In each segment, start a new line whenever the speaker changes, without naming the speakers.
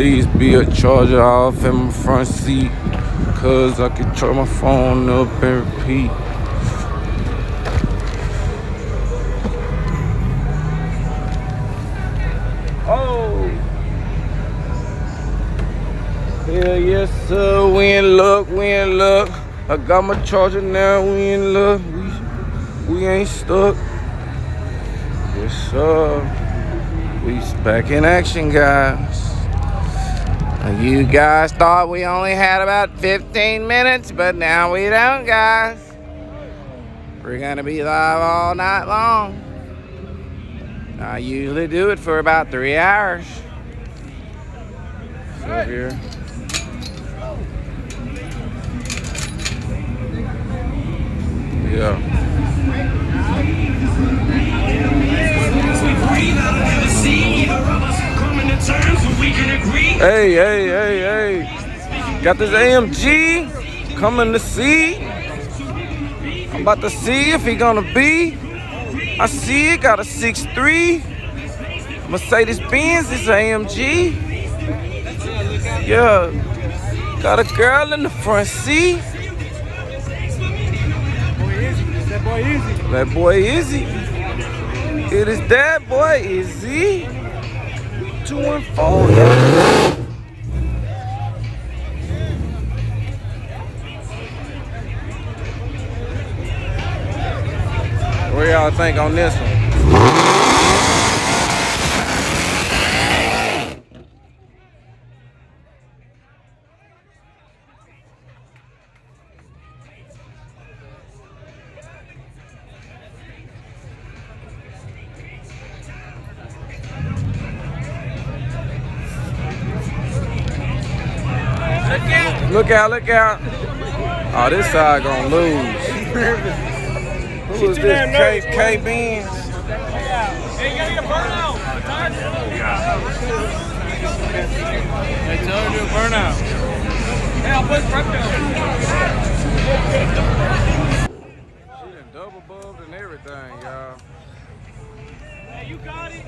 Please be a charger off in my front seat, cause I can charge my phone up and repeat. Oh, hell yes sir, we in luck, we in luck. I got my charger now, we in luck. We ain't stuck. Yes sir, we back in action, guys. You guys thought we only had about 15 minutes, but now we don't, guys. We're gonna be live all night long. I usually do it for about 3 hours. So here. Yeah. Hey, hey, hey, hey. Got this AMG coming to see. I'm about to see if he gonna be. I see it, got a 6'3". Mercedes Benz, it's AMG. Yeah. Got a girl in the front seat.
That boy Izzy.
That boy Izzy. It is that boy Izzy. 2 and 4, yeah. What y'all think on this one? Look out, look out. Oh, this side gonna lose. Who is this? K Benz?
Hey, you gotta get a burnout. Hey, tell her to do a burnout. Hey, I'll put prep down.
She done double bubbed and everything, y'all.
Hey, you got it.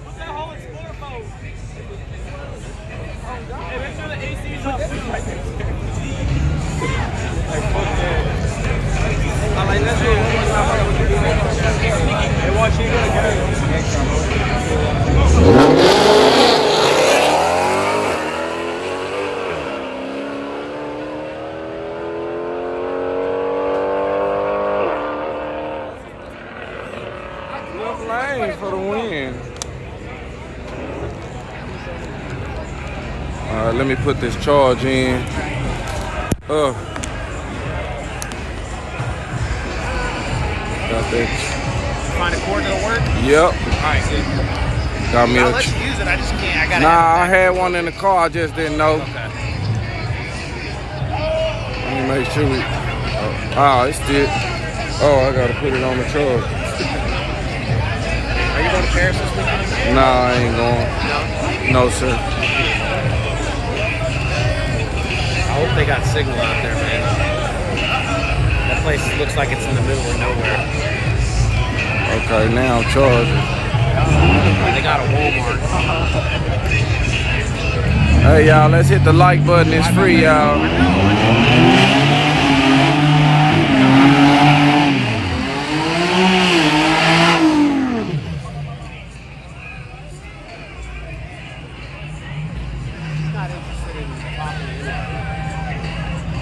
What's that whole Explorer mode? Hey, make sure the AC is up. Hey, fuck that. I like that shit. Hey, watch you go again.
Enough lane for the win. All right, let me put this charge in. Got that.
Find a cord that'll work?
Yep.
Alright, good.
Got me
I'll let you use it, I just can't. I gotta
Nah, I had one in the car, I just didn't know.
Okay.
Let me make sure we. Oh, it's still. Oh, I gotta put it on the charge.
Are you going to Paris this weekend?
Nah, I ain't going.
No?
No, sir.
I hope they got signal out there, man. That place looks like it's in the middle of nowhere.
Okay, now I'm charging.
They got a Walmart.
Hey, y'all, let's hit the like button. It's free, y'all.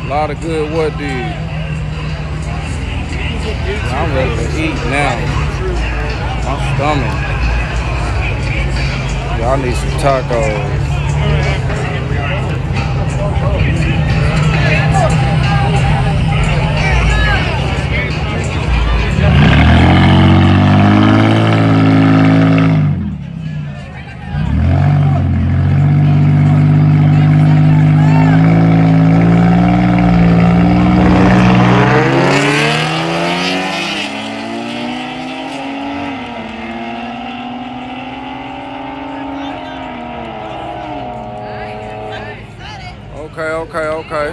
A lot of good what did. I'm ready to eat now. My stomach. Y'all need some tacos. Okay.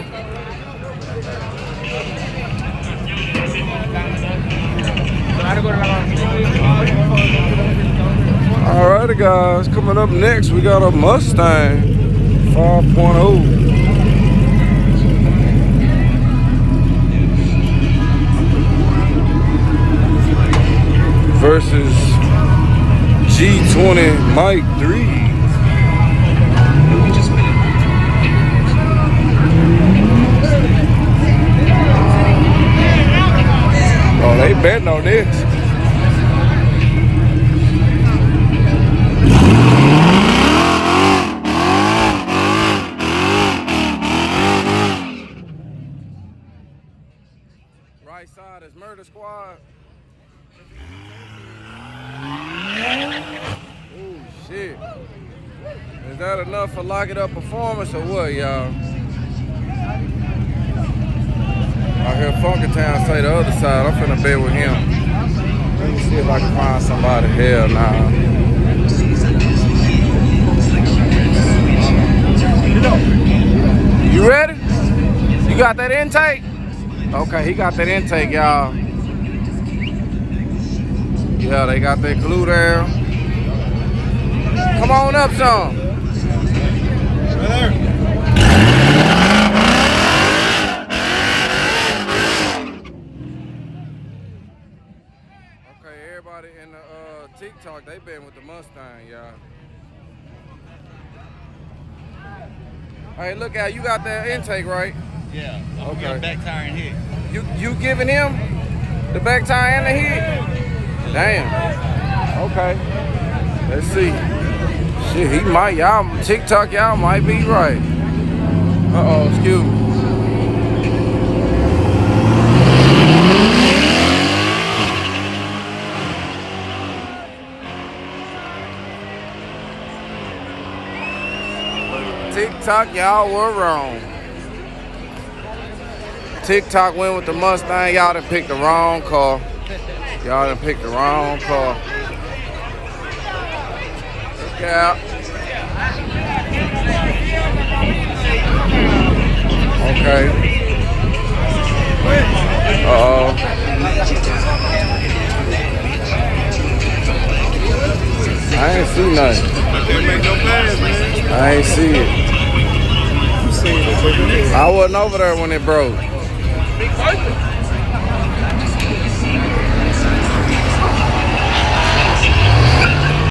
Alrighty guys, coming up next we got a Mustang 5.0 versus G20 Mike 3. Oh, they betting on this. Right side is Murder Squad. Oh shit. Is that enough for Lock It Up performance or what, y'all? I hear Funkytown say the other side. I'm finna bet with him. Let me see if I can find somebody. Hell nah. You ready? You got that intake? Okay, he got that intake, y'all. Yeah, they got that glue there. Come on up some. Right there. Okay, everybody in the TikTok, they been with the Mustang, y'all. Hey, look out, you got that intake, right?
Yeah, I'm getting back tire and hit.
You giving him the back tire and the hit? Damn. Okay. Let's see. Shit, he might, y'all, TikTok, y'all might be right. Uh-oh, excuse me. TikTok, y'all were wrong. TikTok went with the Mustang. Y'all done picked the wrong car. Y'all done picked the wrong car. Look out. Okay. Uh-oh. I ain't see nothing. I ain't see it. I wasn't over there when it broke.